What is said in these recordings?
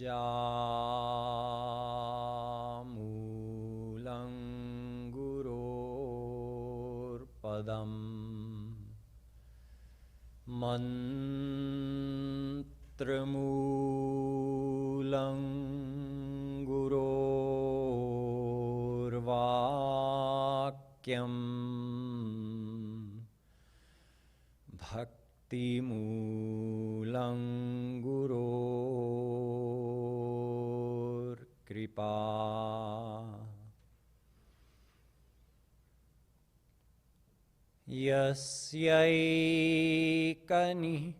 Bijamulang guror padam mantramulang guror vakyam bhaktimulang guror kripa. Yasyaikani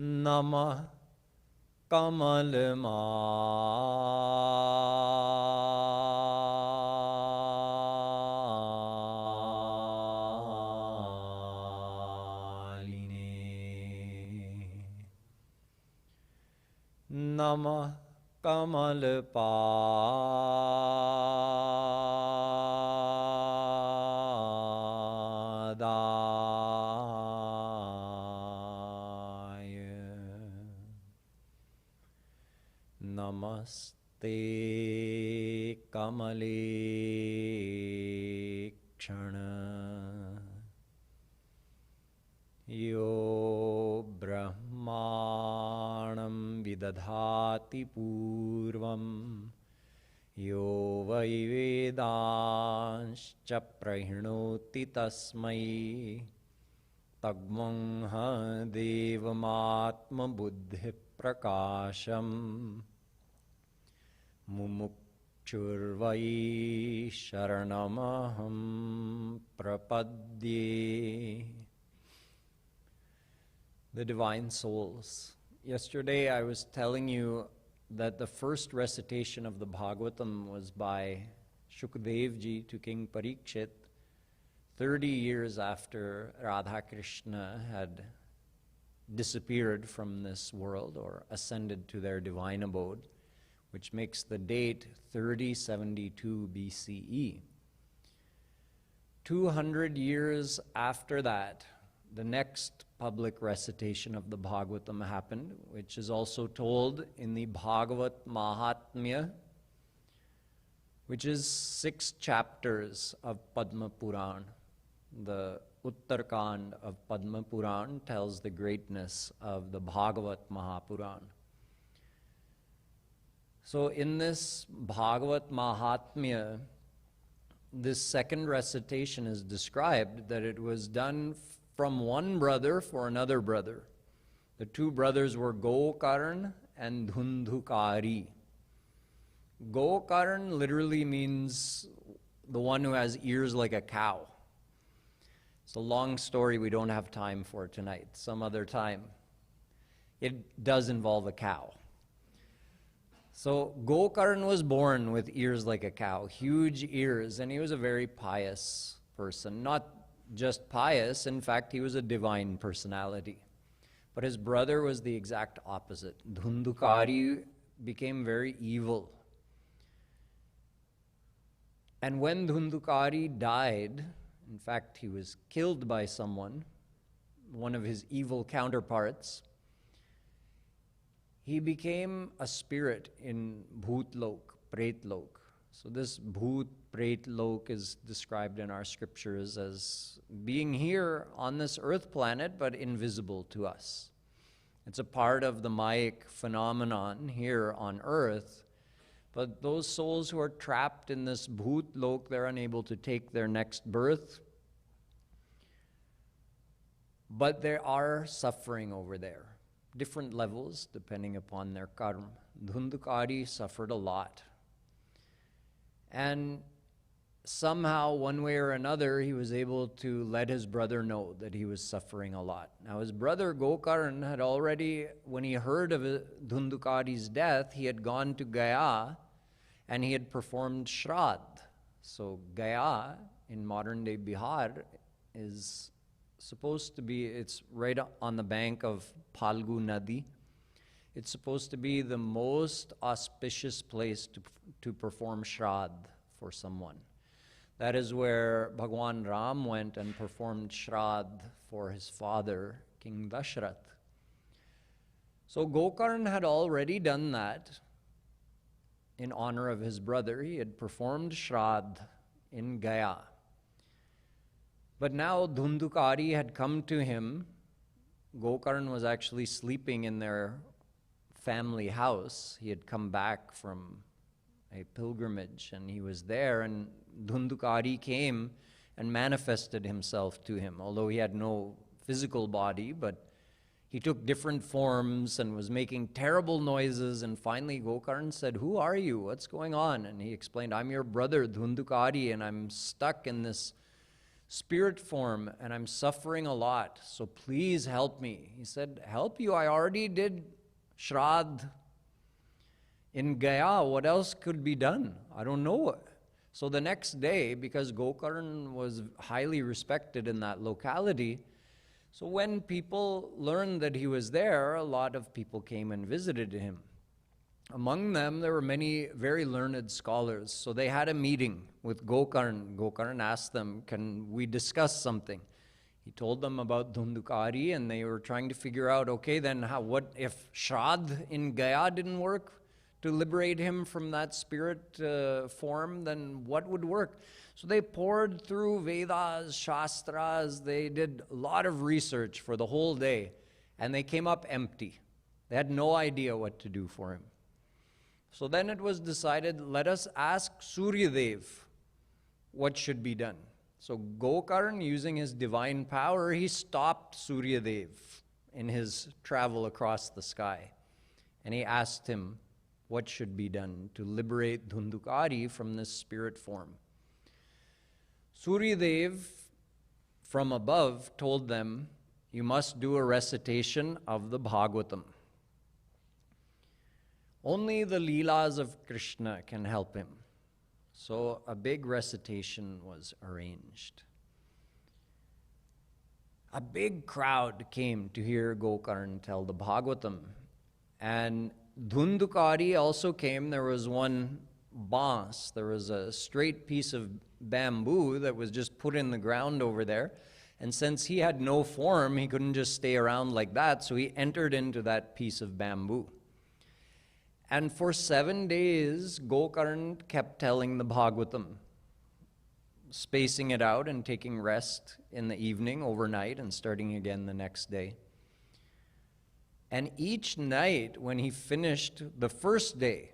Namah Kamaline Namah Kamalpadaya Namaste Kamale Kshana Yo Brahmanam Vidadhati Purvam Yo Vai Vedanscha Prahinoti Tasmai Tagmangha Devamatma Buddhi Prakasham Mumukchurvai Sharanamaham Prapadye. The Divine Souls. Yesterday I was telling you that the first recitation of the Bhagvatam was by Shukdev Ji to King Parikshit 30 years after Radha Krishna had disappeared from this world or ascended to their divine abode, which makes the date 3072 BCE. 200 years after that, the next public recitation of the Bhagavatam happened, which is also told in the Bhagavat Mahatmya, which is 6 chapters of Padma Puran. The Uttarkand of Padma Puran tells the greatness of the Bhagavat Mahapuran. So in this Bhagavat Mahatmya, this second recitation is described that it was done from one brother for another brother. The 2 brothers were Gokarn and Dhundhukari. Gokarn literally means the one who has ears like a cow. It's a long story we don't have time for tonight, some other time. It does involve a cow. So Gokarn was born with ears like a cow, huge ears, and he was a very pious person. Not just pious, in fact, he was a divine personality. But his brother was the exact opposite. Dhundhukari became very evil. And when Dhundhukari died, in fact, he was killed by someone, one of his evil counterparts, he became a spirit in Bhutlok, Pret Lok. So this Bhoot Pret Lok is described in our scriptures as being here on this earth planet, but invisible to us. It's a part of the Mayic phenomenon here on earth, but those souls who are trapped in this Bhoot Lok, they're unable to take their next birth, but they are suffering over there. Different levels depending upon their karma. Dhundukari suffered a lot. And somehow, one way or another, he was able to let his brother know that he was suffering a lot. Now, his brother Gokarn had already, when he heard of Dhundukari's death, he had gone to Gaya and he had performed Shraddh. So Gaya, in modern-day Bihar, is supposed to be, it's right on the bank of Phalgu Nadi. It's supposed to be the most auspicious place to perform Shraddh for someone. That is where Bhagwan Ram went and performed Shraddh for his father, King Dashrath. So Gokarn had already done that in honor of his brother. He had performed Shraddh in Gaya. But now Dhundukari had come to him. Gokarn was actually sleeping in their family house. He had come back from a pilgrimage and he was there, and Dhundukari came and manifested himself to him, although he had no physical body, but he took different forms and was making terrible noises. And finally Gokarn said, "Who are you? What's going on?" And he explained, "I'm your brother Dhundukari and I'm stuck in this spirit form and I'm suffering a lot, so please help me." He said, "Help you? I already did Shraddh in Gaya. What else could be done? I don't know." So the next day, because Gokarn was highly respected in that locality, so when people learned that he was there, a lot of people came and visited him. Among them, there were many very learned scholars. So they had a meeting with Gokarn. Gokarn asked them, "Can we discuss something?" He told them about Dhundukari, and they were trying to figure out, okay, then what if Shraddh in Gaya didn't work to liberate him from that spirit form, then what would work? So they poured through Vedas, Shastras, they did a lot of research for the whole day, and they came up empty. They had no idea what to do for him. So then it was decided, let us ask Suryadev what should be done. So Gokarn, using his divine power, he stopped Suryadev in his travel across the sky. And he asked him what should be done to liberate Dhundukari from this spirit form. Suryadev, from above, told them, "You must do a recitation of the Bhagvatam. Only the Leelas of Krishna can help him." So a big recitation was arranged. A big crowd came to hear Gokarn tell the Bhagvatam. And Dhundukari also came. There was one bans, there was a straight piece of bamboo that was just put in the ground over there. And since he had no form, he couldn't just stay around like that, so he entered into that piece of bamboo. And for 7 days, Gokarn kept telling the Bhagavatam, spacing it out and taking rest in the evening, overnight, and starting again the next day. And each night, when he finished the first day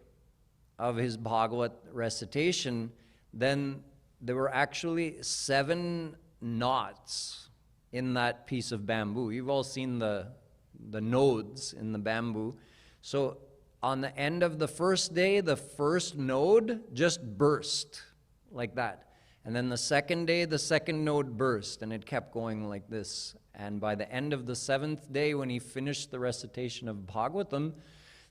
of his Bhagavat recitation, then there were actually 7 knots in that piece of bamboo. You've all seen the nodes in the bamboo. So on the end of the first day, the first node just burst like that. And then the second day, the second node burst, and it kept going like this. And by the end of the 7th day, when he finished the recitation of Bhagavatam,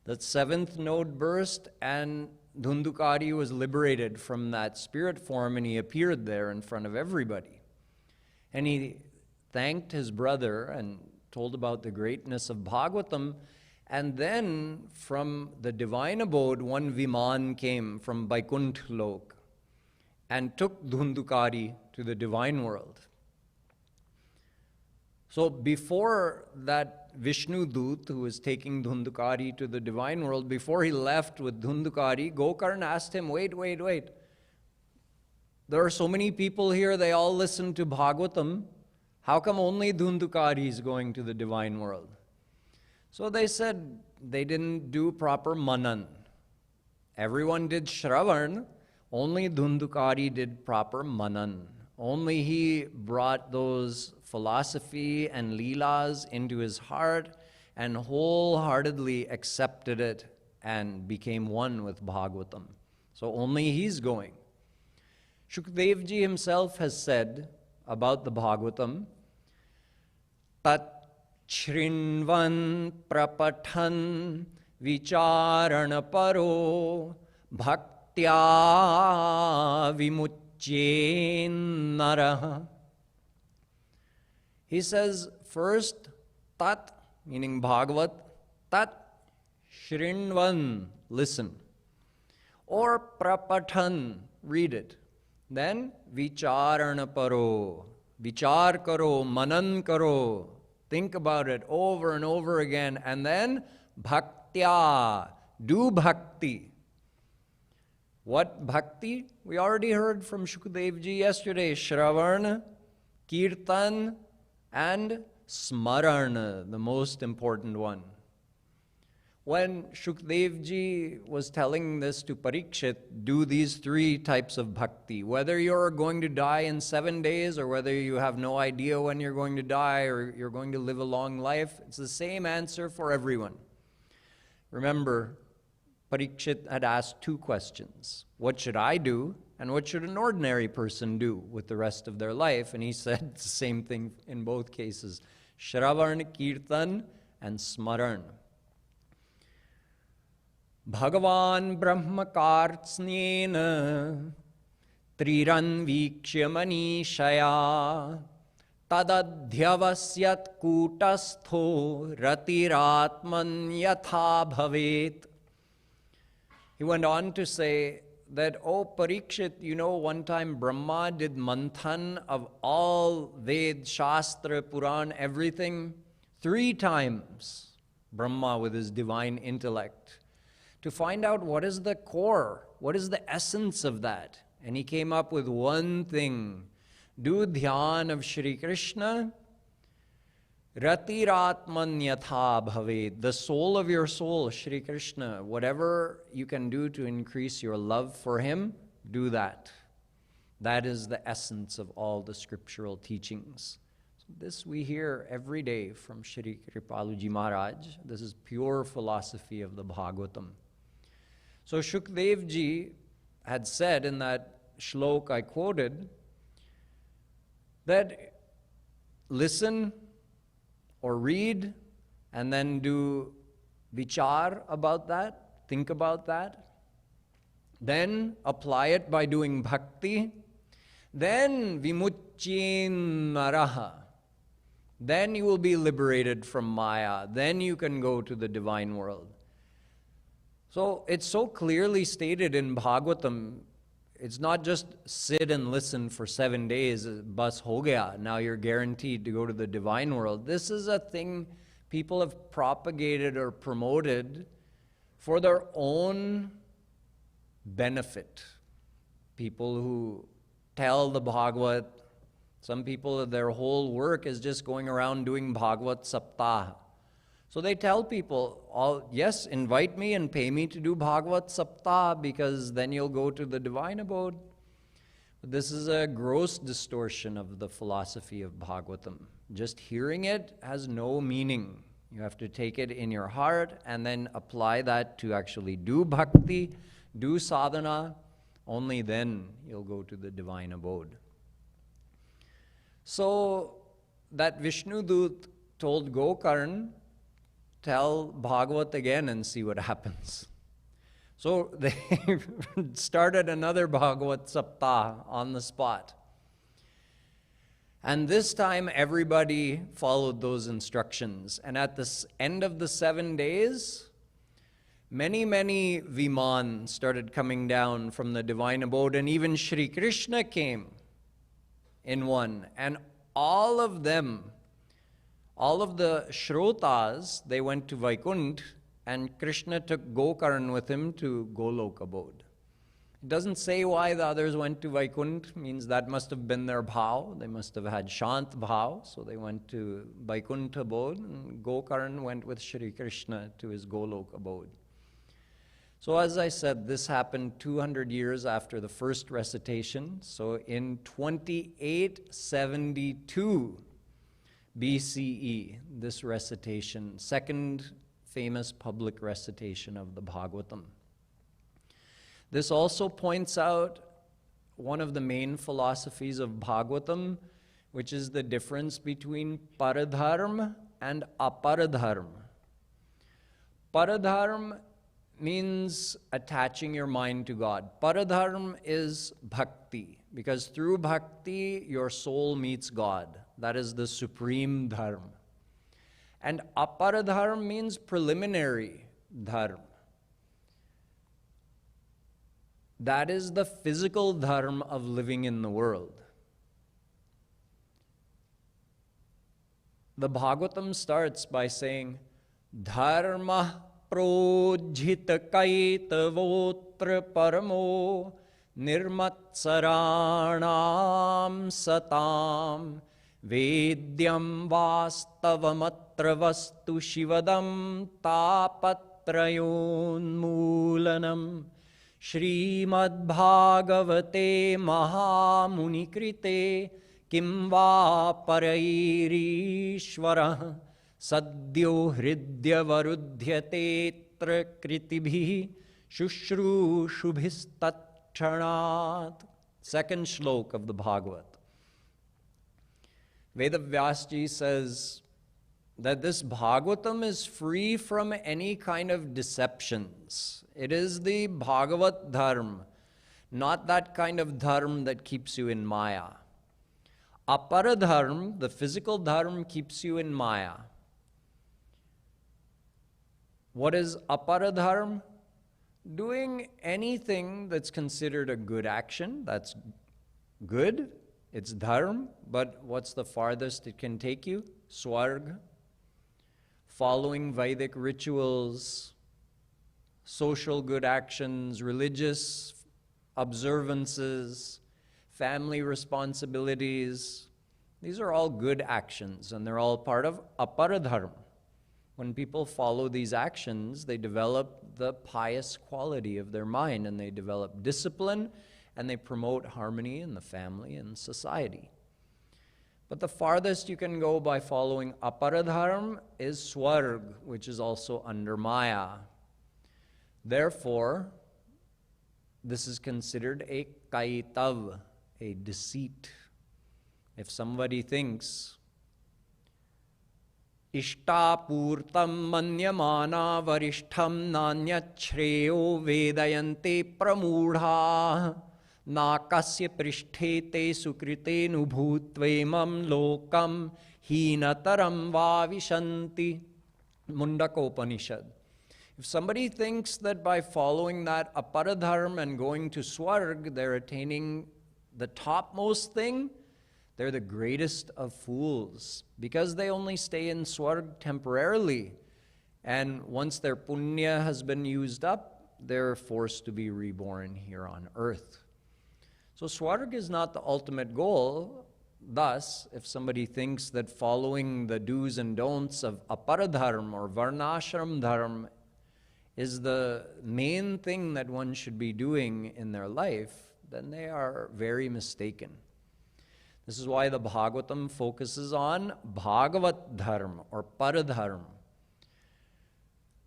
that 7th node burst, and Dhundukari was liberated from that spirit form, and he appeared there in front of everybody. And he thanked his brother and told about the greatness of Bhagavatam. And then from the divine abode, one Viman came from Vaikuntha Lok and took Dhundukari to the divine world. So before that Vishnu Dut, who was taking Dhundukari to the divine world, before he left with Dhundukari, Gokarna asked him, wait. There are so many people here, they all listen to Bhagvatam. How come only Dhundukari is going to the divine world? So they said they didn't do proper manan. Everyone did Shravan, only Dhundukari did proper manan. Only he brought those philosophy and Leelas into his heart and wholeheartedly accepted it and became one with Bhagavatam. So only he's going. Shukdev Ji himself has said about the Bhagavatam, Tat Shrinvan Prapathan Vicharana Paro Bhaktya Vimucchen Naraha. He says, first, Tat, meaning Bhagavat, Tat Shrinvan, listen. Or Prapathan, read it. Then Vicharana Paro, Vichar Karo, Manan Karo, think about it over and over again. And then Bhaktya, do bhakti. What bhakti? We already heard from Shukdev Ji yesterday. Shravan, Kirtan, and Smarana, the most important one. When Shukdev Ji was telling this to Parikshit, do these three types of bhakti. Whether you're going to die in 7 days, or whether you have no idea when you're going to die, or you're going to live a long life, it's the same answer for everyone. Remember, Parikshit had asked 2 questions. What should I do? And what should an ordinary person do with the rest of their life? And he said the same thing in both cases. Shravan, Kirtan, and Smaran. Bhagavan Brahmakartsnena Triran Vikshya Manishaya Tadadhyavasyat Kutastho Ratiratman Yatha Bhavet. He went on to say that, oh Parikshit, you know, one time Brahma did manthan of all Ved, Shastra, Puran, everything. 3 times Brahma with his divine intellect, to find out what is the core, what is the essence of that. And he came up with one thing. Do dhyan of Shri Krishna, Ratiratman Yatha Bhaved, the soul of your soul, Shri Krishna. Whatever you can do to increase your love for him, do that. That is the essence of all the scriptural teachings. So this we hear every day from Shri Kripaluji Maharaj. This is pure philosophy of the Bhagavatam. So Shukdev Ji had said in that shlok I quoted that listen or read and then do vichar about that, think about that, then apply it by doing bhakti, then vimucchin naraha, then you will be liberated from Maya, then you can go to the divine world. So it's so clearly stated in Bhagavatam, it's not just sit and listen for 7 days, bas ho gaya, now you're guaranteed to go to the divine world. This is a thing people have propagated or promoted for their own benefit. People who tell the Bhagavat, some people, their whole work is just going around doing Bhagavat Saptah. So they tell people, yes, invite me and pay me to do Bhagavat Saptah because then you'll go to the divine abode. But this is a gross distortion of the philosophy of Bhagavatam. Just hearing it has no meaning. You have to take it in your heart and then apply that to actually do bhakti, do sadhana. Only then you'll go to the divine abode. So that Vishnu Dut told Gokarna, tell Bhagavat again and see what happens. So they started another Bhagavat Saptah on the spot. And this time everybody followed those instructions. And at the end of the 7 days, many Viman started coming down from the divine abode, and even Shri Krishna came in one. And all of them, All of the Shrotas, they went to Vaikunt, and Krishna took Gokarn with him to Golok abode. It doesn't say why the others went to Vaikunt, means that must have been their bhav. They must have had Shant bhav, so they went to Vaikunt abode, and Gokarn went with Shri Krishna to his Golok abode. So as I said, this happened 200 years after the first recitation. So in 2872 BCE, this recitation, second famous public recitation of the Bhagavatam. This also points out one of the main philosophies of Bhagavatam, which is the difference between paradharma and aparadharma. Paradharma means attaching your mind to God. Paradharma is bhakti, because through bhakti, your soul meets God. That is the supreme dharma. And aparadharma means preliminary dharma. That is the physical dharma of living in the world. The Bhagavatam starts by saying, Dharma projhita kaitavotra paramo nirmatsaranam satam vedyam vastavamatra vastu shivadam tapatrayonmulanam Shrimad Bhagavate Mahamunikrite Kim va parairishvara Sadyo hridya varudhyatetra kritibhi Shushrushubistatchanat. Second shlok of the Bhagavat. Vedavyasji says that this Bhagavatam is free from any kind of deceptions. It is the Bhagavat dharma, not that kind of dharma that keeps you in Maya. Aparadharma, the physical dharma, keeps you in Maya. What is aparadharma? Doing anything that's considered a good action, that's good, it's dharma, but what's the farthest it can take you? Swarg. Following Vedic rituals, social good actions, religious observances, family responsibilities. These are all good actions, and they're all part of aparadharma. When people follow these actions, they develop the pious quality of their mind, and they develop discipline, and they promote harmony in the family and society. But the farthest you can go by following aparadharma is swarg, which is also under Maya. Therefore, this is considered a kaitav, a deceit. If somebody thinks, Ishtapurtam manyamana varishtham nanyachreyo vedayante pramudha Nakasya pristhete sukrite nubhutvemam lokam hinataram vavishanti. Mundakopanishad. If somebody thinks that by following that aparadharma and going to swarg, they're attaining the topmost thing, they're the greatest of fools, because they only stay in swarg temporarily. And once their punya has been used up, they're forced to be reborn here on earth. So swarg is not the ultimate goal. Thus, if somebody thinks that following the do's and don'ts of aparadharma or varnashram dharma is the main thing that one should be doing in their life, then they are very mistaken. This is why the Bhagavatam focuses on Bhagavat dharma or paradharma.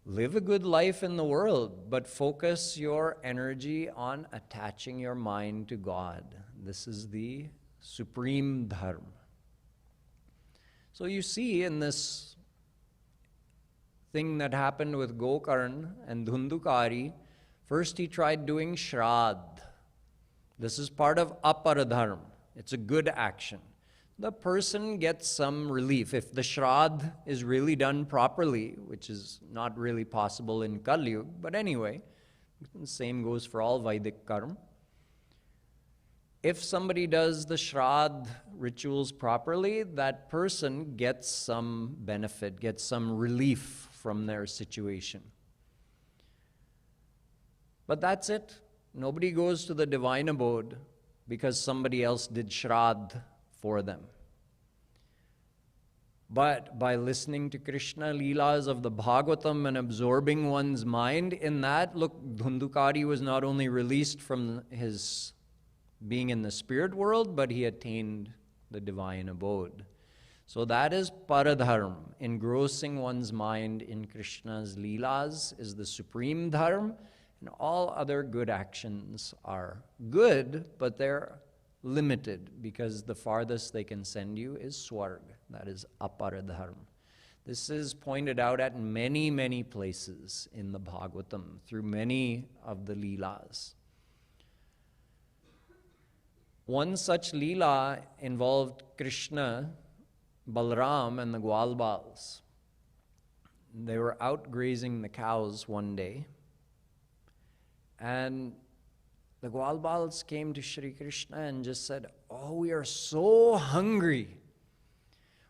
Live a good life in the world, but focus your energy on attaching your mind to God. This is the supreme dharma. So you see in this thing that happened with Gokarn and Dhundukari, first he tried doing Shraddh. This is part of aparadharma. It's a good action. The person gets some relief. If the Shraddh is really done properly, which is not really possible in Kali Yuga, but anyway, the same goes for all Vedic karma. if somebody does the Shraddh rituals properly, that person gets some benefit, gets some relief from their situation. But that's it. Nobody goes to the divine abode because somebody else did Shraddh for them. But by listening to Krishna Leelas of the Bhagvatam and absorbing one's mind in that, look, Dhundukari was not only released from his being in the spirit world, but he attained the divine abode. So that is paradharma. Engrossing one's mind in Krishna's Leelas is the supreme dharma, and all other good actions are good, but they're limited, because the farthest they can send you is Swarg. That is aparadharma. This is pointed out at many, many places in the Bhagavatam, through many of the Leelas. One such Leela involved Krishna, Balram, and the Gwalbals. They were out grazing the cows one day, and the Gwalbals came to Shri Krishna and just said, "Oh, we are so hungry.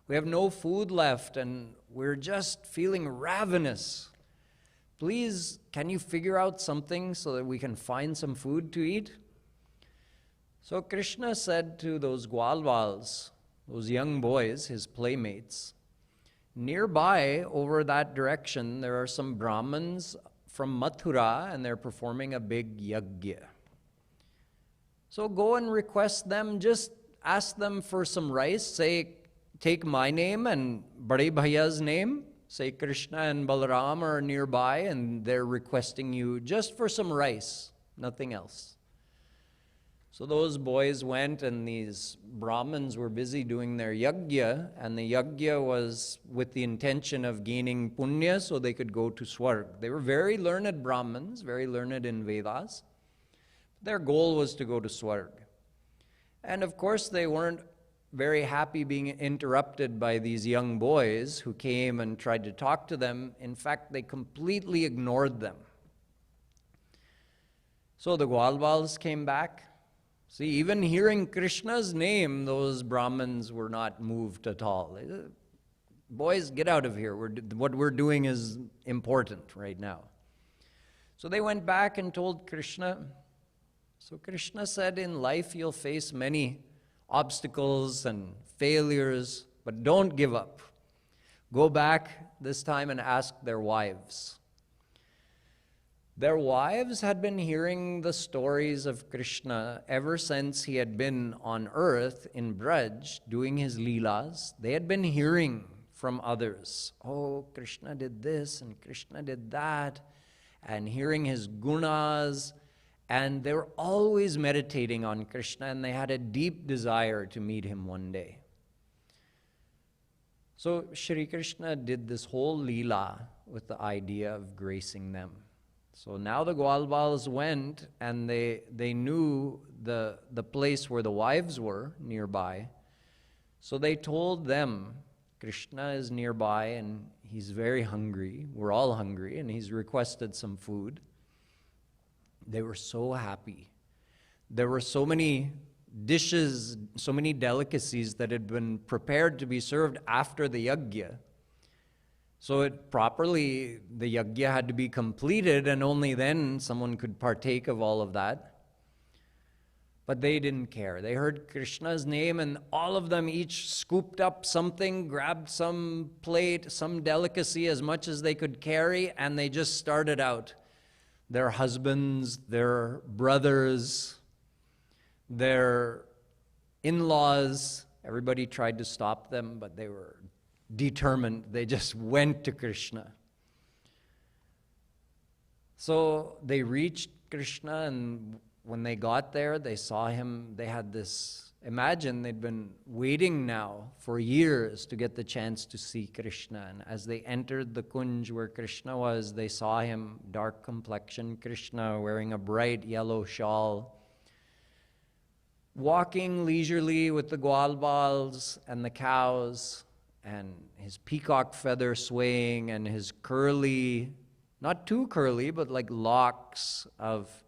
We have no food left, and we're just feeling ravenous. Please, can you figure out something so that we can find some food to eat?" So Krishna said to those Gwalbals, those young boys, his playmates, "Nearby, over that direction, there are some Brahmins from Mathura, and they're performing a big yajna. So go and request them, just ask them for some rice, say, take my name and Bade Bhaiya's name, say Krishna and Balaram are nearby and they're requesting you just for some rice, nothing else." So those boys went, and these Brahmins were busy doing their yajna, and the yajna was with the intention of gaining punya so they could go to Swarg. They were very learned Brahmins, very learned in Vedas. Their goal was to go to Swarg. And of course, they weren't very happy being interrupted by these young boys who came and tried to talk to them. In fact, they completely ignored them. So the Gwalbals came back. See, even hearing Krishna's name, those Brahmins were not moved at all. Boys, get out of here. What we're doing is important right now. So they went back and told Krishna. So Krishna said, in life you'll face many obstacles and failures, but don't give up. Go back this time and ask their wives. Their wives had been hearing the stories of Krishna ever since he had been on earth in Braj doing his Leelas. They had been hearing from others, "Oh, Krishna did this and Krishna did that," and hearing his gunas. And they were always meditating on Krishna, and they had a deep desire to meet him one day. So Shri Krishna did this whole Leela with the idea of gracing them. So now the Gwalbals went, and they knew the place where the wives were nearby. So they told them, Krishna is nearby, and he's very hungry. We're all hungry, and he's requested some food. They were so happy. There were so many dishes, so many delicacies that had been prepared to be served after the yajna. So the yajna had to be completed, and only then someone could partake of all of that. But they didn't care. They heard Krishna's name, and all of them each scooped up something, grabbed some plate, some delicacy, as much as they could carry, and they just started out. Their husbands, their brothers, their in-laws, everybody tried to stop them, but they were determined. They just went to Krishna. So they reached Krishna, and when they got there, they saw him. They had this, imagine they'd been waiting now for years to get the chance to see Krishna. And as they entered the Kunj where Krishna was, they saw him, dark complexion Krishna, wearing a bright yellow shawl, walking leisurely with the Gwalbals and the cows, and his peacock feather swaying, and his curly, not too curly, but like locks of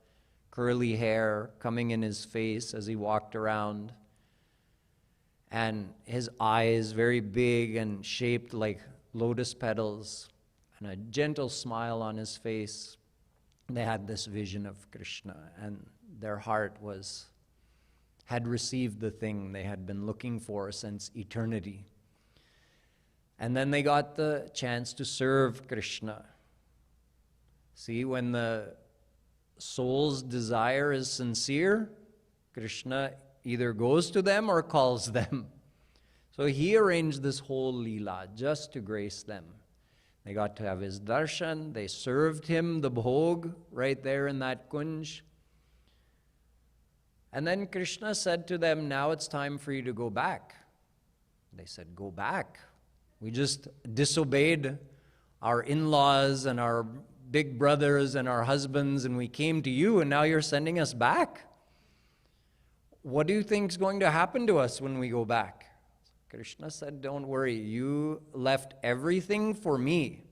curly hair coming in his face as he walked around, and his eyes very big and shaped like lotus petals, and a gentle smile on his face. They had this vision of Krishna, and their heart had received the thing they had been looking for since eternity. And then they got the chance to serve Krishna. See, when the soul's desire is sincere, Krishna either goes to them or calls them. So he arranged this whole Leela just to grace them. They got to have his darshan, they served him the bhog right there in that kunj. And then Krishna said to them, now it's time for you to go back. They said, go back? We just disobeyed our in-laws and our big brothers and our husbands, and we came to you, and now you're sending us back? What do you think is going to happen to us when we go back? Krishna said, don't worry, you left everything for me.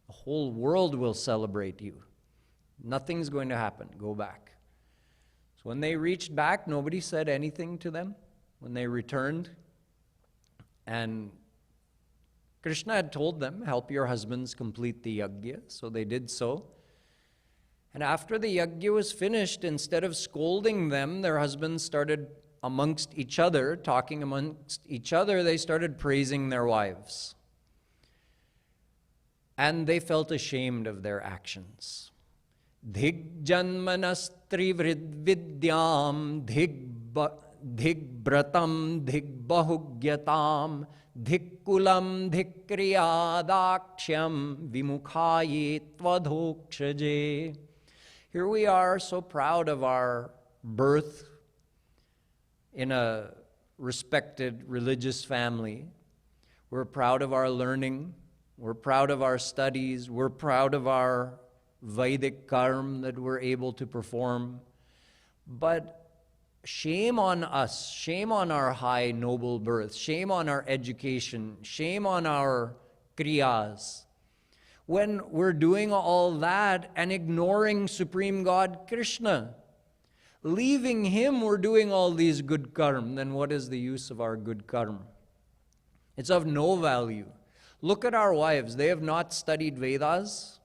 The whole world will celebrate you. Nothing's going to happen. Go back. So when they reached back, nobody said anything to them when they returned. And Krishna had told them, help your husbands complete the yajna, so they did so. And after the yajna was finished, instead of scolding them, their husbands started amongst each other, talking amongst each other, they started praising their wives. And they felt ashamed of their actions. Dhig janmanastri vidyam, dhig bratam, dhig bahugyatam, dhik kulam, dhik kriyadaksham, vimukhaye tvadhokshaje. Here we are, so proud of our birth in a respected religious family. We're proud of our learning. We're proud of our studies. We're proud of our Vedic karma that we're able to perform. But shame on us, shame on our high noble birth, shame on our education, shame on our kriyas. When we're doing all that and ignoring Supreme God Krishna, leaving him, we're doing all these good karma, then what is the use of our good karma? It's of no value. Look at our wives. They have not studied Vedas.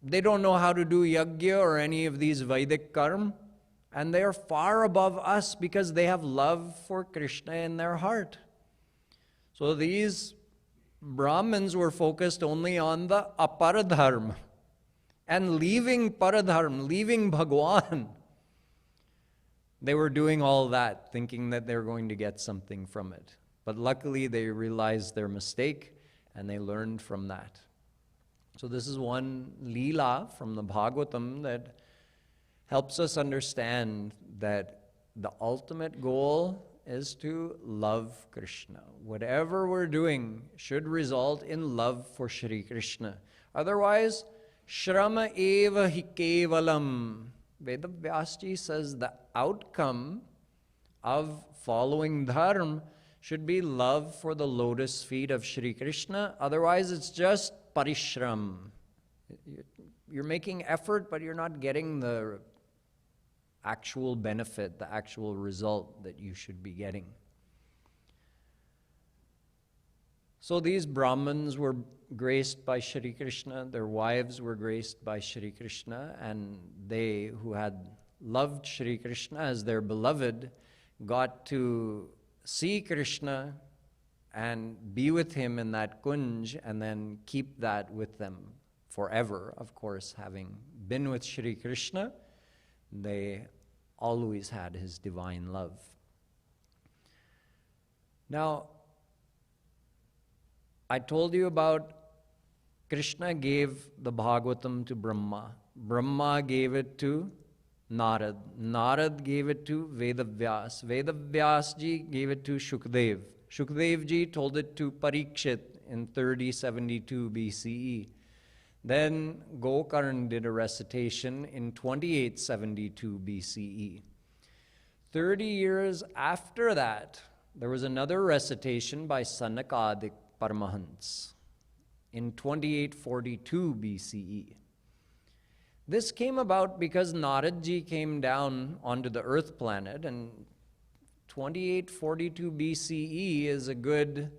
They don't know how to do yajna or any of these Vedic karma. And they are far above us because they have love for Krishna in their heart. So these Brahmins were focused only on the aparadharma and leaving paradharma, leaving Bhagwan. They were doing all that, thinking that they're going to get something from it. But luckily, they realized their mistake, and they learned from that. So this is one Leela from the Bhagvatam that helps us understand that the ultimate goal is to love Krishna. Whatever we're doing should result in love for Shri Krishna. Otherwise, Shrama eva hi kevalam. Vedavyasji says the outcome of following dharma should be love for the lotus feet of Shri Krishna. Otherwise, it's just parishram. You're making effort, but you're not getting the actual benefit, the actual result that you should be getting. So these Brahmins were graced by Shri Krishna, their wives were graced by Shri Krishna, and they who had loved Shri Krishna as their beloved got to see Krishna and be with him in that kunj and then keep that with them forever. Of course, having been with Shri Krishna, they always had his divine love. Now, I told you about Krishna gave the Bhagavatam to Brahma. Brahma gave it to Narad. Narad gave it to Vedavyas. Vedavyas ji gave it to Shukdev. Shukdev ji told it to Parikshit in 3072 BCE. Then Gokarn did a recitation in 2872 BCE. 30 years after that, there was another recitation by Sanakadik Paramahansa in 2842 BCE. This came about because Narad Ji came down onto the earth planet, and 2842 BCE is a good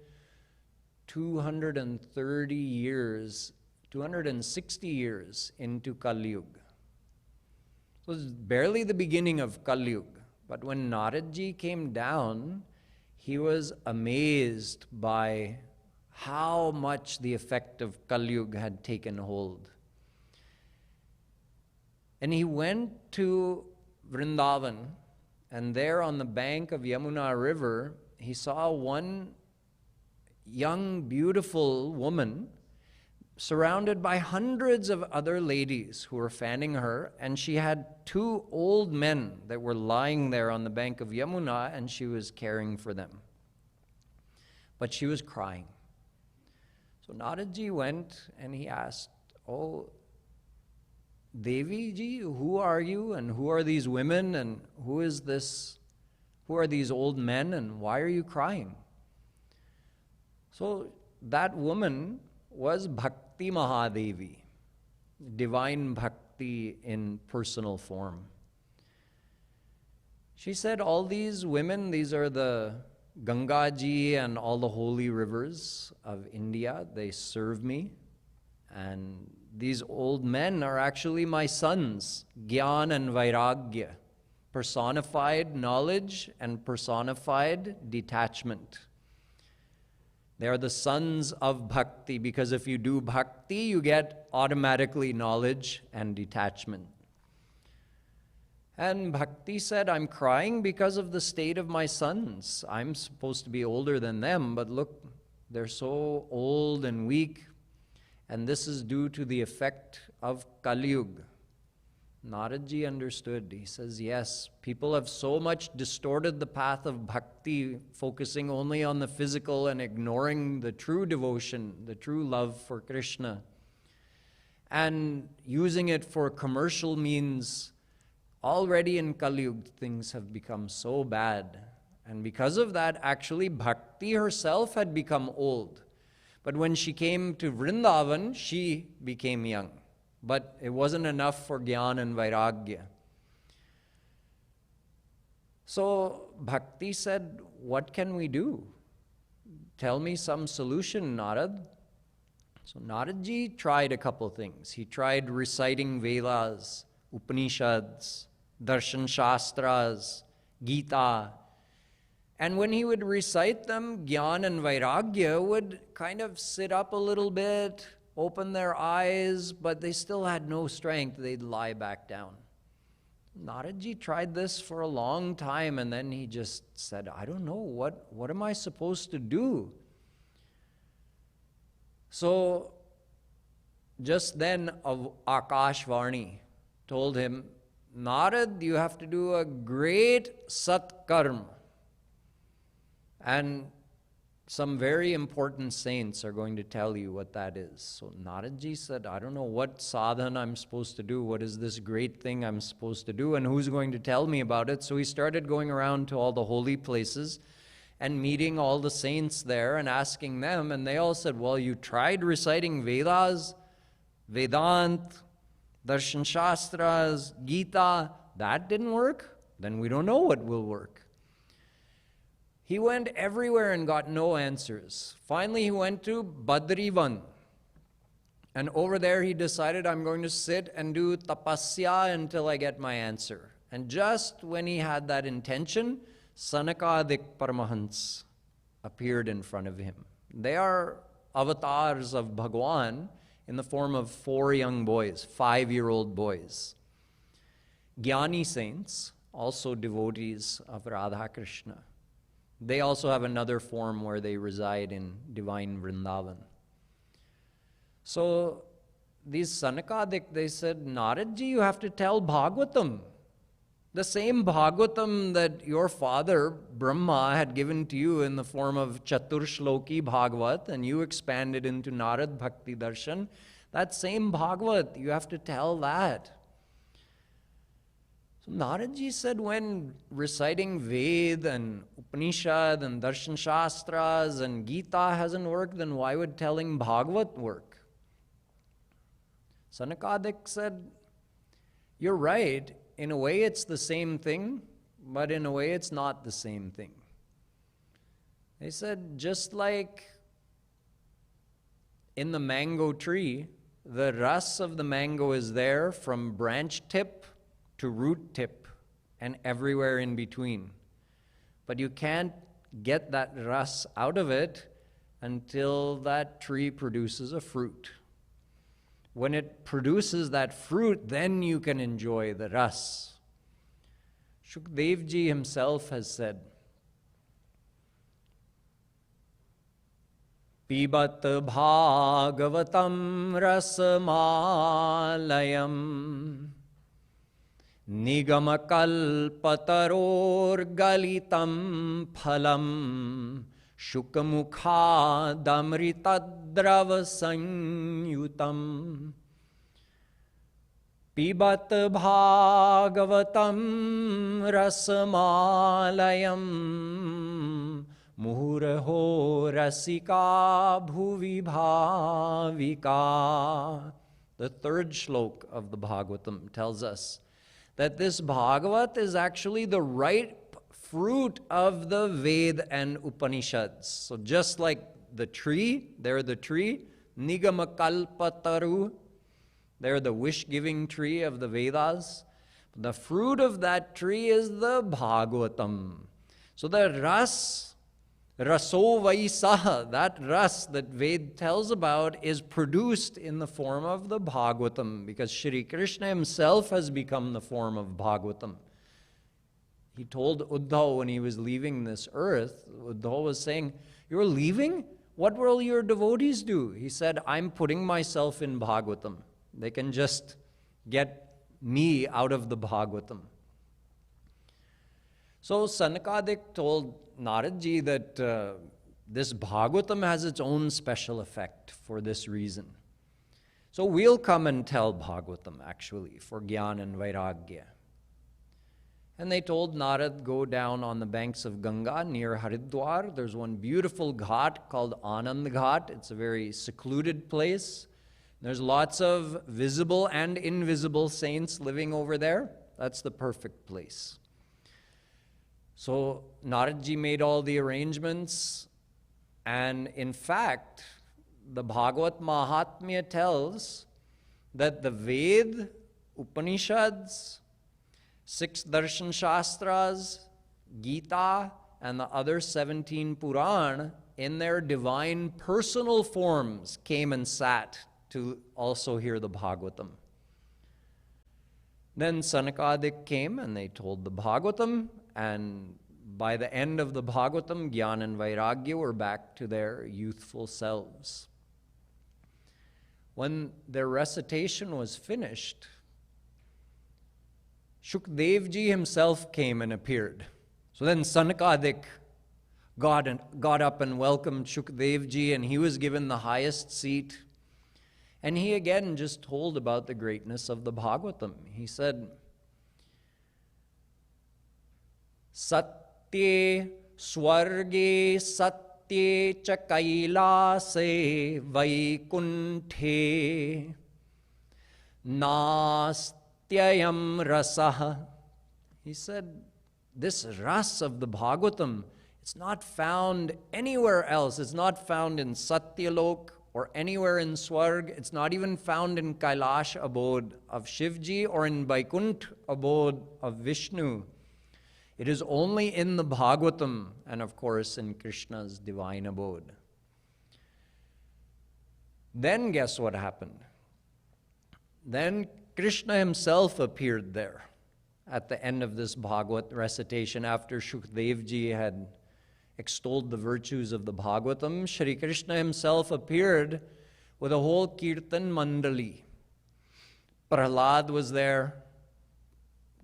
230 years, 260 years into Kali Yuga. So it's barely the beginning of Kali Yuga. But when Narad Ji came down, he was amazed by how much the effect of Kali Yuga had taken hold. And he went to Vrindavan, and there on the bank of Yamuna River, he saw one young, beautiful woman surrounded by hundreds of other ladies who were fanning her, and she had two old men that were lying there on the bank of Yamuna, and she was caring for them. But she was crying. So Narad Ji went and he asked, "Oh, Devi Ji, who are you, and who are these women, and who are these old men, and why are you crying?" So that woman was Bhakti Mahadevi, divine bhakti in personal form. She said, "All these women, these are the Ganga Ji and all the holy rivers of India, they serve me, and these old men are actually my sons, Gyan and Vairagya, personified knowledge and personified detachment. They are the sons of bhakti, because if you do bhakti, you get automatically knowledge and detachment." And Bhakti said, "I'm crying because of the state of my sons. I'm supposed to be older than them, but look, they're so old and weak. And this is due to the effect of Kali Yuga." Narad Ji understood. He says, yes, people have so much distorted the path of bhakti, focusing only on the physical and ignoring the true devotion, the true love for Krishna, and using it for commercial means. Already in Kali Yuga, things have become so bad. And because of that, actually, Bhakti herself had become old. But when she came to Vrindavan, she became young. But it wasn't enough for Gyan and Vairagya. So Bhakti said, "What can we do? Tell me some solution, Narad." So Narad Ji tried a couple things. He tried reciting Vedas, Upanishads, Darshan Shastras, Gita. And when he would recite them, Gyan and Vairagya would kind of sit up a little bit, open their eyes, but they still had no strength. They'd lie back down. Narad Ji tried this for a long time, and then he just said, "I don't know, what am I supposed to do?" So just then Akashvani told him, "Narad, you have to do a great satkarma. And some very important saints are going to tell you what that is." So Narad Ji said, "I don't know what sadhana I'm supposed to do. What is this great thing I'm supposed to do? And who's going to tell me about it?" So he started going around to all the holy places and meeting all the saints there and asking them. And they all said, "Well, you tried reciting Vedas, Vedant, Darshan Shastras, Gita. That didn't work. Then we don't know what will work." He went everywhere and got no answers. Finally, he went to Badrivan. And over there, he decided, "I'm going to sit and do tapasya until I get my answer." And just when he had that intention, Sanakadik Paramahans appeared in front of him. They are avatars of Bhagwan in the form of 4 young boys, 5-year-old boys. Jnani saints, also devotees of Radha Krishna. They also have another form where they reside in divine Vrindavan. So these Sanakadik, they said, "Narad Ji, you have to tell Bhagvatam. The same Bhagvatam that your father, Brahma, had given to you in the form of Chaturshloki Bhagavat, and you expanded into Narad Bhakti Darshan. That same Bhagavat, you have to tell that." So Narad Ji said, when reciting Ved and Upanishad and Darshan Shastras and Gita hasn't worked, then why would telling Bhagavat work? Sanakadik said, you're right. In a way, it's the same thing, but in a way, it's not the same thing. They said, just like in the mango tree, the ras of the mango is there from branch tip to root tip and everywhere in between. But you can't get that ras out of it until that tree produces a fruit. When it produces that fruit, then you can enjoy the ras. Shukdev Ji himself has said, Pibat Bhagavatam Rasamalayam Nigamakalpataror Galitam Phalam Shukamukha-damritadrava sanyutam Pibat Bhagavatam Rasamalayam Muhuraho Rasika Bhuvi Bhavika. The third shlok of the Bhagavatam tells us that this Bhagavat is actually the ripe fruit of the Ved and Upanishads. So just like the tree, they're the tree, Nigamakalpataru, they're the wish-giving tree of the Vedas. The fruit of that tree is the Bhagavatam. So the Rasovaisaha, that ras that Ved tells about, is produced in the form of the Bhagavatam, because Shri Krishna himself has become the form of Bhagavatam. He told Uddhav when he was leaving this earth, Uddhav was saying, "You're leaving? What will your devotees do?" He said, "I'm putting myself in Bhagavatam. They can just get me out of the Bhagavatam." So Sanakadik told Narad Ji that this Bhagavatam has its own special effect for this reason. So we'll come and tell Bhagavatam actually for Gyan and Vairagya. And they told Narad, go down on the banks of Ganga near Haridwar. There's one beautiful ghat called Anand Ghat. It's a very secluded place. There's lots of visible and invisible saints living over there. That's the perfect place. So Narad Ji made all the arrangements. And in fact, the Bhagavat Mahatmya tells that the Ved, Upanishads, 6 Darshan Shastras, Gita, and the other 17 Puran, in their divine personal forms, came and sat to also hear the Bhagavatam. Then Sanakadik came and they told the Bhagavatam, and by the end of the Bhagavatam, Gyan and Vairagya were back to their youthful selves. When their recitation was finished, Shukdev Ji himself came and appeared. So then Sanakadik got up and welcomed Shukdev Ji, and he was given the highest seat. And he again just told about the greatness of the Bhagavatam. He said, Satye swarge satye cha kailase vaikunthe nast Tyayam rasaha. He said, this ras of the Bhagavatam, it's not found anywhere else. It's not found in Satyalok or anywhere in Swarg. It's not even found in Kailash abode of Shivji or in Vaikunt abode of Vishnu. It is only in the Bhagavatam and of course in Krishna's divine abode. Then guess what happened? Then Krishna himself appeared there at the end of this Bhagavat recitation. After Shukdev Ji had extolled the virtues of the Bhagavatam, Shri Krishna himself appeared with a whole Kirtan Mandali. Prahlad was there,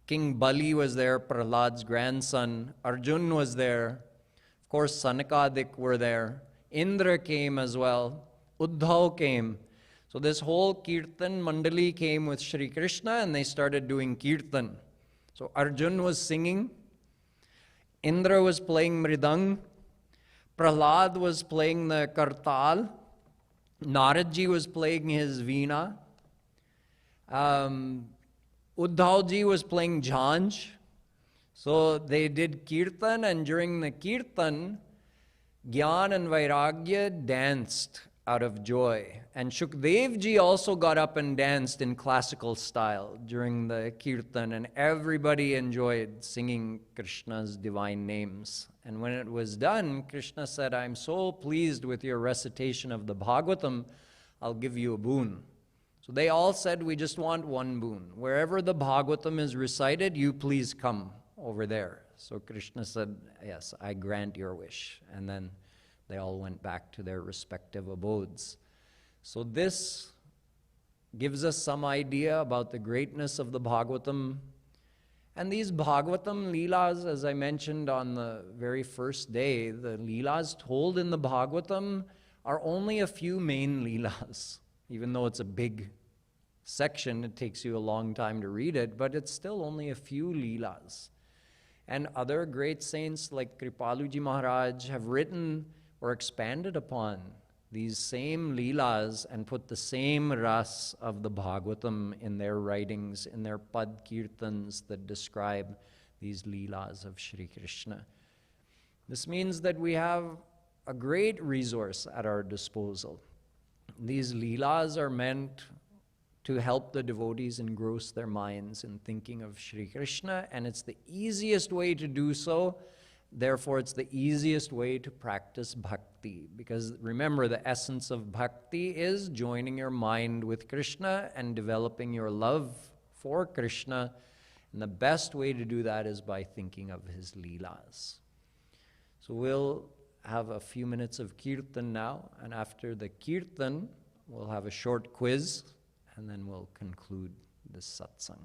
King Bali was there, Prahlad's grandson, Arjun was there, of course Sanakadik were there, Indra came as well, Uddhav came. So this whole Kirtan Mandali came with Shri Krishna and they started doing Kirtan. So Arjun was singing, Indra was playing Mridang, Prahlad was playing the Kartal, Narad Ji was playing his Veena, Uddhav ji was playing Jhanj. So they did Kirtan, and during the Kirtan, Gyan and Vairagya danced out of joy. And Shukdev ji also got up and danced in classical style during the Kirtan, and everybody enjoyed singing Krishna's divine names. And when it was done, Krishna said, "I'm so pleased with your recitation of the Bhagvatam, I'll give you a boon." So they all said, "We just want one boon. Wherever the Bhagvatam is recited, you please come over there." So Krishna said, "Yes, I grant your wish." And then they all went back to their respective abodes. So this gives us some idea about the greatness of the Bhagavatam. And these Bhagavatam Leelas, as I mentioned on the very first day, the Leelas told in the Bhagavatam are only a few main Leelas. Even though it's a big section, it takes you a long time to read it, but it's still only a few Leelas. And other great saints like Kripaluji Maharaj have written or expanded upon these same Leelas and put the same ras of the Bhagavatam in their writings, in their Pad Kirtans that describe these Leelas of Shri Krishna. This means that we have a great resource at our disposal. These Leelas are meant to help the devotees engross their minds in thinking of Shri Krishna, and it's the easiest way to do so. Therefore, it's the easiest way to practice bhakti. Because remember, the essence of bhakti is joining your mind with Krishna and developing your love for Krishna. And the best way to do that is by thinking of his Leelas. So we'll have a few minutes of Kirtan now. And after the Kirtan, we'll have a short quiz. And then we'll conclude this satsang.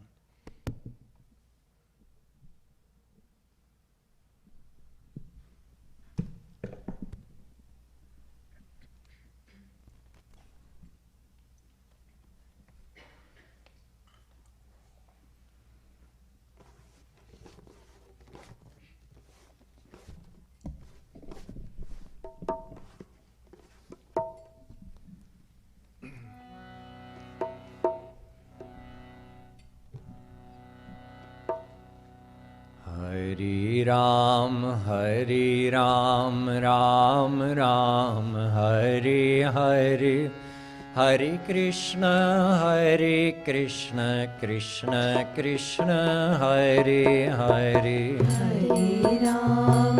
Hare Ram, Ram Ram, Hare Hare, Hare Krishna, Krishna Krishna, Hare Hare. Hare Ram,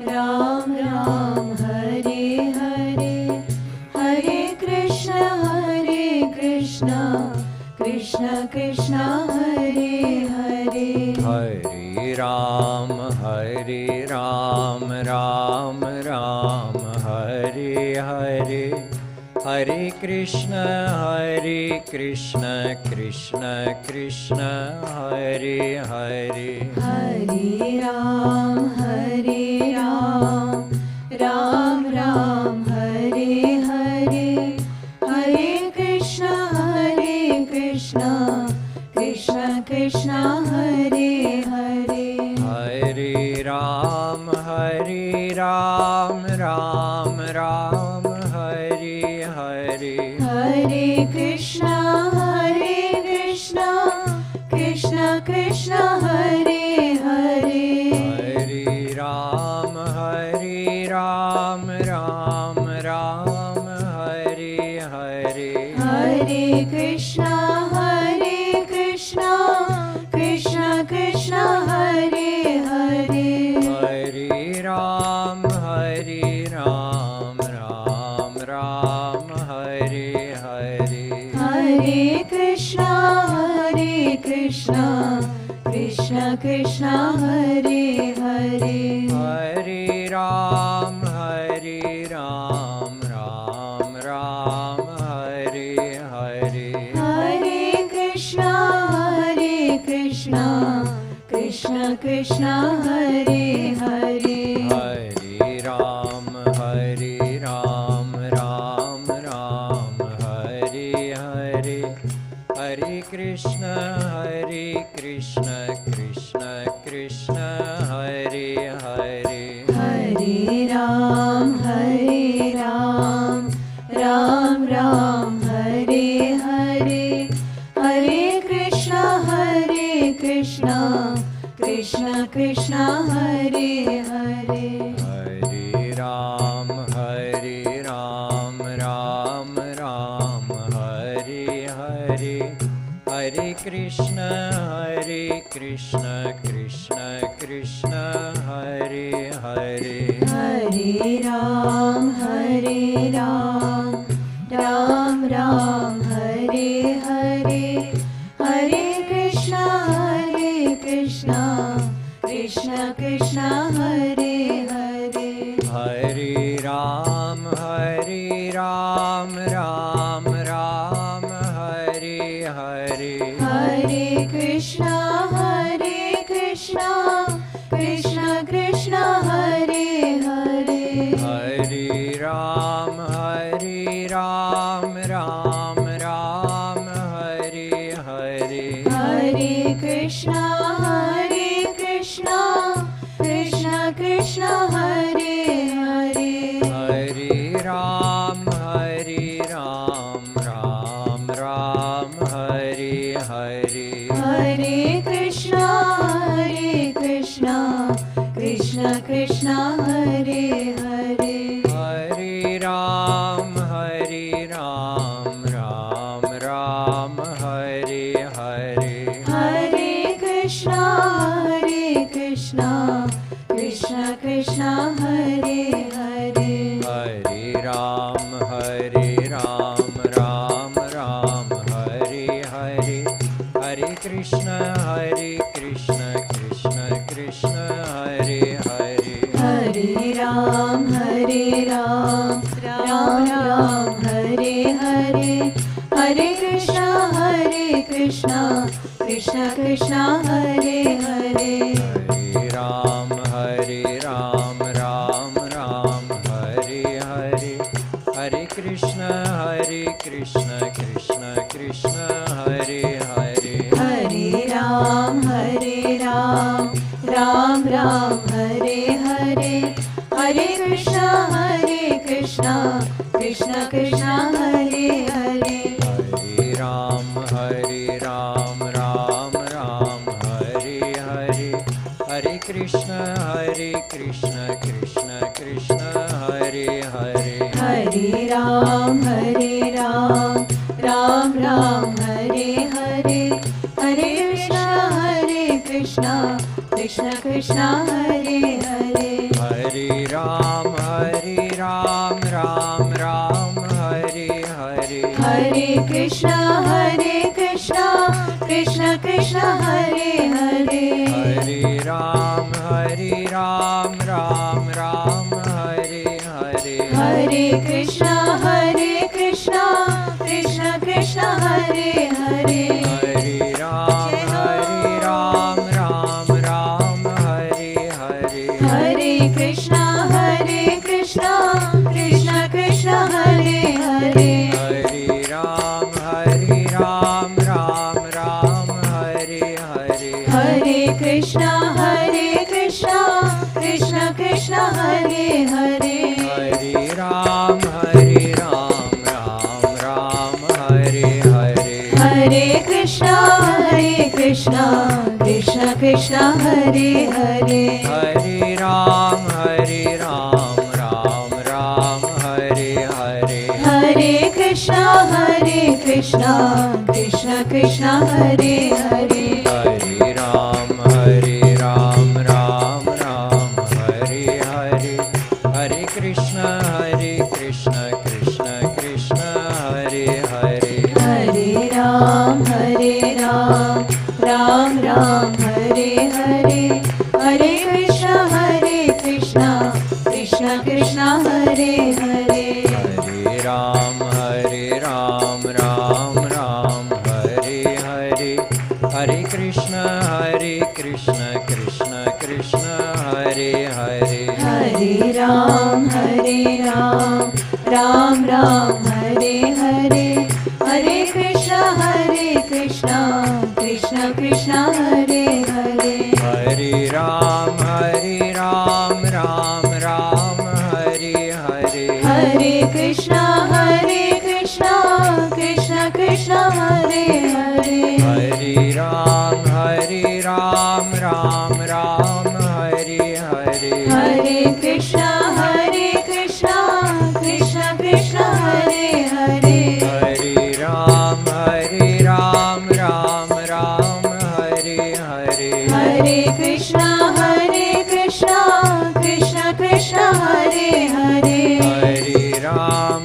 Ram Ram, Hare Hare, Hare Krishna, Krishna Krishna, Hare Hare. Hare Ram, Ram Ram, Hare Hare, Hare Krishna, Krishna Krishna, Hare Hare. Hare Ram, Ram Ram, Hare Hare, Hare Krishna, Krishna Krishna, Hare Hare. Hare Ram, Ram Ram, Hare Hare, Hare Krishna, Krishna Krishna, Hare Hare. Hare Ram, Ram Ram, Hare Hare, Hare Krishna, Krishna Krishna, Hare Hare. Hare Ram, Ram Ram, Hare Hare, Hare Krishna, Krishna Krishna, Hare Hare. Hare Ram, Ram Ram, Hare Hare, Hare Krishna, Krishna Krishna, Hare Hare. Hare Ram, Ram Ram, Hare Hare, Hare Krishna, Krishna Krishna, Hare Hare. Hare Ram, Ram Ram, Hare Hare, Krishna Krishna Krishna Hare Hare Hare Ram Ram Ram Hare Hare Hare Krishna Krishna Krishna Hare Hare Hare Ram Ram Ram Hare Hare Hare Krishna Krishna Krishna Hare Hare Hare Ram Ram Ram Hare Hare Hare Krishna Krishna Krishna Hare Hare Hare Ram Ram Ram Hare Hare Hare Krishna Krishna Krishna Hare Hare Hare Ram Ram Ram Hare Hare Hare Krishna Krishna Krishna Hare Hare Hare Ram Ram Ram Hare Hare Hare Krishna Krishna Krishna Hare Hare Hare Ram Ram Ram Hare Hare Hare Krishna Krishna Krishna Hare Hare Hare Ram Ram Hare Hare Hare Krishna Krishna Krishna Hare Hare Hare Ram Ram Hare Hare Hare Krishna Krishna Krishna Hare Hare Hare Ram Ram Hare Hare Hare Krishna Krishna Krishna Hare Hare Hare Ram Ram Hare Hare Hare Krishna Krishna Krishna Hare Hare Hare Ram Ram Hare Hare Hare Krishna Krishna Hare Hare Hare Ram Ram Hare Hare Hare Krishna Krishna Hare Hare Hare Ram Ram Hare Hare Hare Krishna Krishna Hare Hare Hare Ram Ram Hare Hare Hare Krishna Krishna Hare Hare Hare Ram Ram Hare Hare Hare Krishna Krishna Hare Hare Hare Ram Ram Hare Hare Hare Krishna Krishna Hare Hare Hare Ram Ram Hare Hare Hare Krishna Krishna Hare Hare Hare Ram Ram Hare Hare Hare Krishna Krishna Hare Hare Hare Ram Ram Hare Hare Hare Krishna Krishna Hare Hare Hare Ram Ram Hare Hare Hare Krishna Krishna Hare Hare Hare Ram Ram Hare Hare Hare Krishna Krishna Hare Hare Hare Ram Ram Hare Hare Hare Krishna Krishna Hare Hare Hare Ram Ram, Ram Ram, Hare Hare. Hare Krishna, Krishna Krishna, Hare Hare. Hare Ram, Ram Ram, Hare Hare. Hare Krishna, Krishna Krishna, Hare Hare. Hare Ram,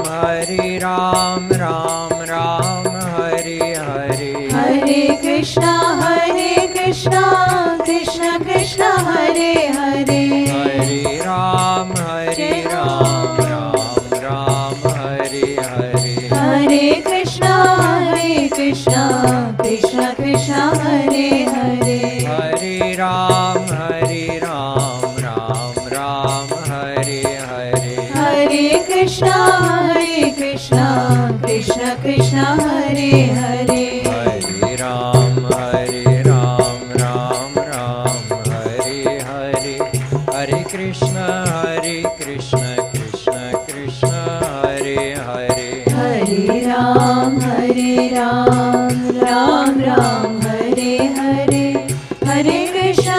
Ram Ram, Hare Hare. Hare Krishna, Krishna Krishna, Hare Hare. Hare Ram, Ram Ram, Hare Hare. Hare Krishna, Krishna Krishna, Hare Hare. Hare Ram, Ram Ram, Hare Hare. Hare Krishna, Krishna Krishna, Hare Hare. Hare Ram, Ram Ram, Hare Hare. Hare Krishna, Krishna Krishna, Hare Hare. Hare Ram, Ram Ram, Hare Hare. Hare Krishna,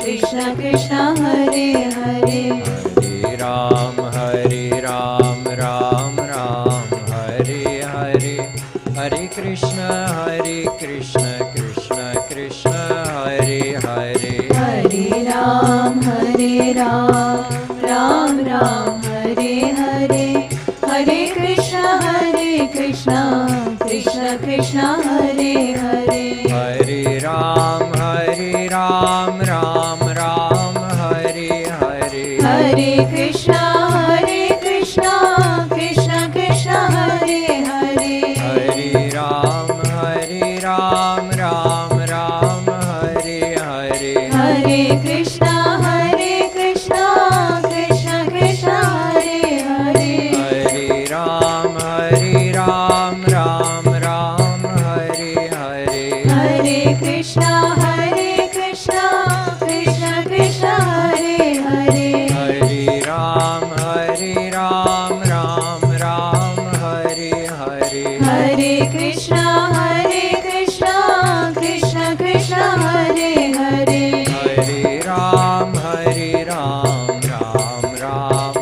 Krishna Krishna, Hare Hare. Hare Ram, Ram Ram, Hare Hare. Hare Krishna, Krishna Krishna, Hare Hare. Hare Ram, Ram Ram, Hare Hare. Hare Krishna, Krishna Krishna, Hare Hare. Hare Ram, Ram Ram, Hare Hare. Hare Krishna, Krishna Krishna, Hare Hare. Hare Ram, Ram Ram, Hare Hare. Hare Krishna, Krishna Krishna, Hare Hare. Hare Ram, Ram Ram, Hare Hare. Hare Krishna, Krishna Krishna, Hare Hare. Hare Ram, Ram Hare Hare. Hare Krishna, Krishna Krishna, Hare Hare. Hare Ram, Ram Hare Hare. Hare Krishna, Krishna Krishna, Hare Hare. Hare Ram, Ram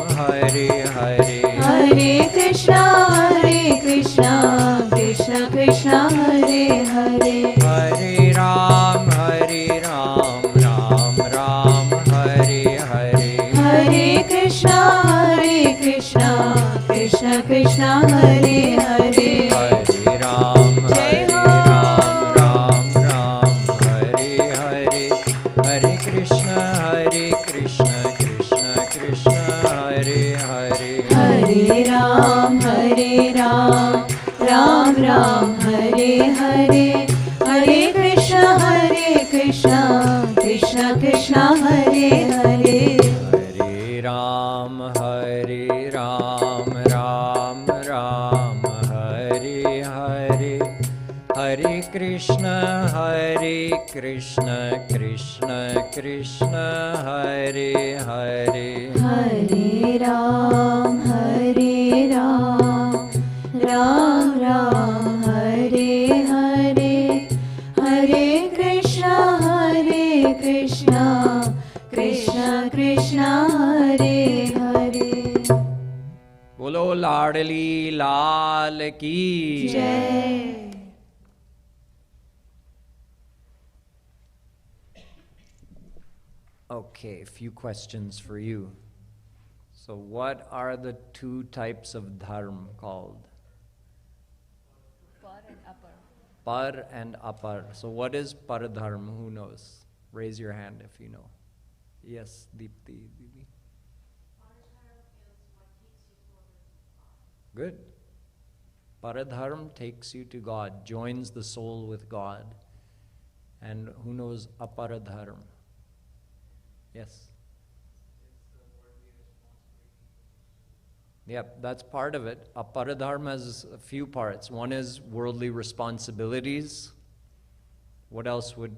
Hare Hare. Hare Krishna, Krishna Krishna, Hare Hare. Hare Ram, Ram Hare Hare. Hare Krishna, Krishna Krishna, Hare Hare. Hare Ram, Ram Hare Hare. Hare Krishna, Krishna Krishna, Hare Hare. Hare Ram, Ram Hare Hare. Hare Krishna, Krishna Krishna, Hare Hare. Hare Ram, Ram Hare Hare. Hare Krishna, Krishna Krishna, Hare Hare. बोलो लाडली लाल की Jai. Okay, a few questions for you. So what are the two types of dharma called? Par and apar. So what is paradharma? Who knows? Raise your hand if you know. Yes, Deepti. Good. Paradharma takes you to God, joins the soul with God. And who knows aparadharma? Yes. Yep, that's part of it. Aparadharma has a few parts. One is worldly responsibilities. What else would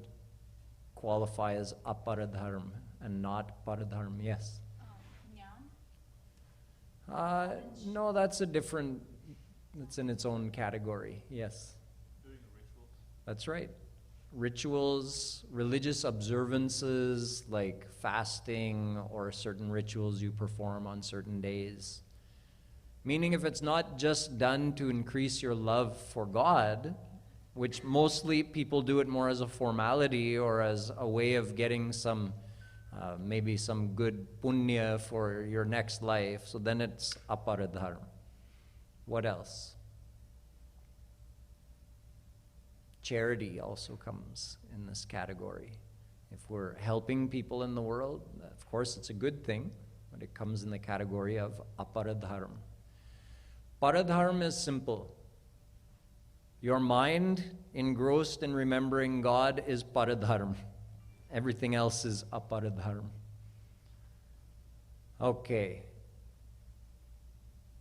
qualify as aparadharma and not paradharma? Yes. No, that's a different, it's in its own category. Yes. Doing the rituals. That's right. rituals, religious observances like fasting or certain rituals you perform on certain days. Meaning if it's not just done to increase your love for God, which mostly people do it more as a formality or as a way of getting some, maybe some good punya for your next life, so then it's aparadharma. What else? Charity also comes in this category. If we're helping people in the world, of course it's a good thing, but it comes in the category of aparadharma. Paradharma is simple. Your mind engrossed in remembering God is paradharma. Everything else is aparadharma. Okay.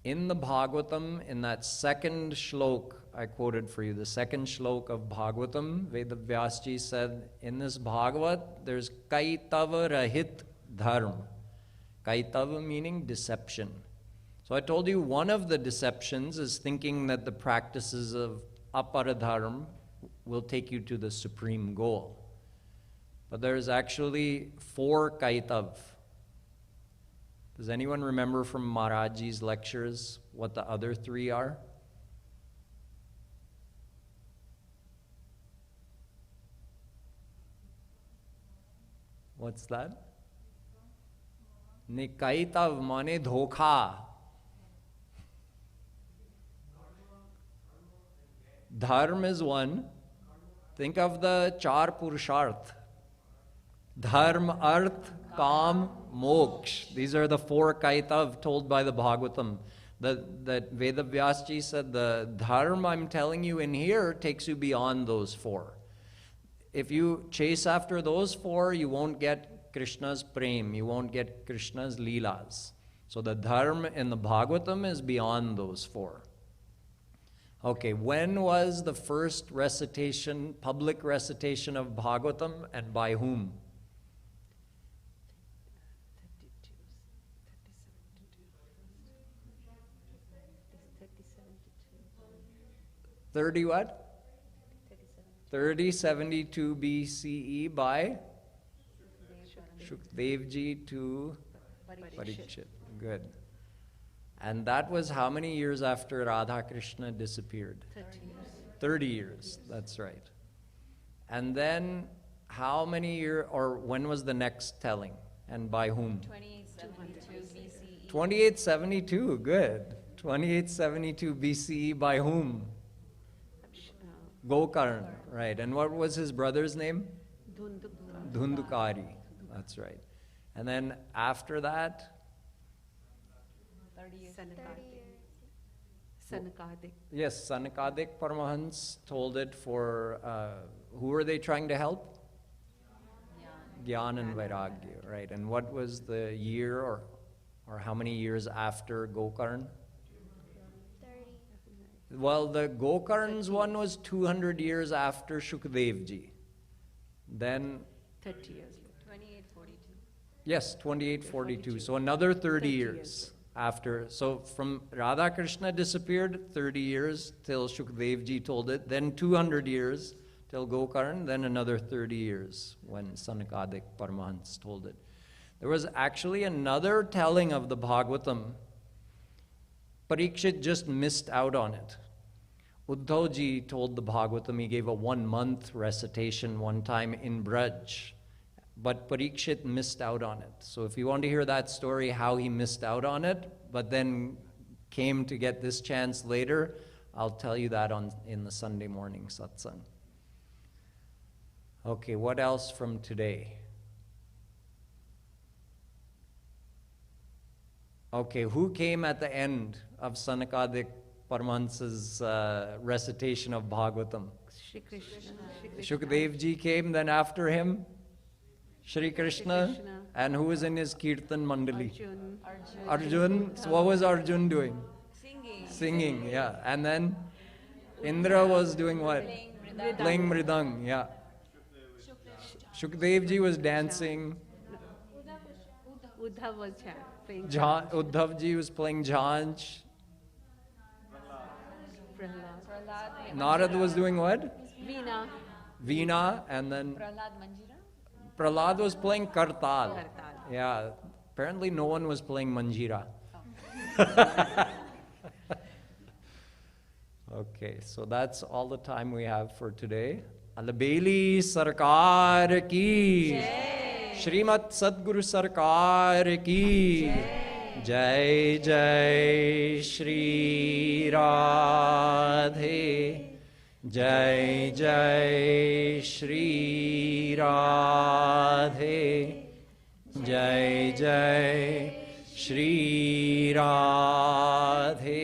In the Bhagavatam, in that second shlok I quoted for you, the second shlok of Bhagavatam, Vedavyasji said, in this Bhagavat, there's kaitava rahit dharma. Kaitava meaning deception. So I told you one of the deceptions is thinking that the practices of aparadharma will take you to the supreme goal. But there's actually 4 kaitav. Does anyone remember from Maharajji's lectures what the other 3 are? What's that? Nikaitav mane dhokha. Dharma is one. Think of the 4 purusharth. Dharma, arth, kam, moksh. These are the 4 kaitav told by the Bhagavatam. That Vedavyasji said the dharma I'm telling you in here takes you beyond those 4. If you chase after those 4, you won't get Krishna's prem, you won't get Krishna's Leelas. So the dharma in the Bhagavatam is beyond those 4. Okay, when was the first recitation, public recitation of Bhagavatam, and by whom? 30 what? 3072 BCE by Shukdevji to Parikshit. Good. And that was how many years after Radha Krishna disappeared? 30 years, that's right. And then how many years, or when was the next telling? And by whom? 2872 BCE. 2872, good. 2872 BCE by whom? Gokarna, right. And what was his brother's name? Dhundukari, that's right. And then after that? 30 years. Sanakadik. Yes, Sanakadik Paramahansa told it for, who were they trying to help? Gyan and Vairagya, right. And what was the year or how many years after Gokarna? 30. Well, the Gokarna's one was 200 years after Shukadevji. Then, 30 years. 2842. yes, 2842. So another 30 years after. So from Radha Krishna disappeared, 30 years till Shukadevji told it. Then 200 years till Gokarna. Then another 30 years when Sanakadik Paramahansa told it. There was actually another telling of the Bhagavatam. Parikshit just missed out on it. Uddhavji told the Bhagavatam, he gave a 1-month recitation one time in Braj. But Parikshit missed out on it. So if you want to hear that story, how he missed out on it, but then came to get this chance later, I'll tell you that in the Sunday morning satsang. Okay, what else from today? Okay, who came at the end of Sanakadik Paramahansa's recitation of Bhagavatam? Shri Krishna. Shukadevji came, then after him, Shri Krishna, Krishna. and who was in his Kirtan Mandali? Arjun. Arjun. So what was Arjun doing? Singing. Singing, yeah. And then Indra was doing what? Playing mridang, yeah. Shukadevji was dancing. Uddhav was playing. Uddhavji was playing Jhanj. Prahlad. Prahlad. Narad was doing what? Veena. Veena, and then Prahlad Manjira? Prahlad was playing Kartal. Kartal. Yeah, apparently no one was playing Manjira. Okay, so that's all the time we have for today. Alabeli Sarkar ki, Shrimat Sadguru Sarkar ki, Jai Jai Shri Radhe, Jai Jai Shri Radhe, Jai Jai Shri Radhe.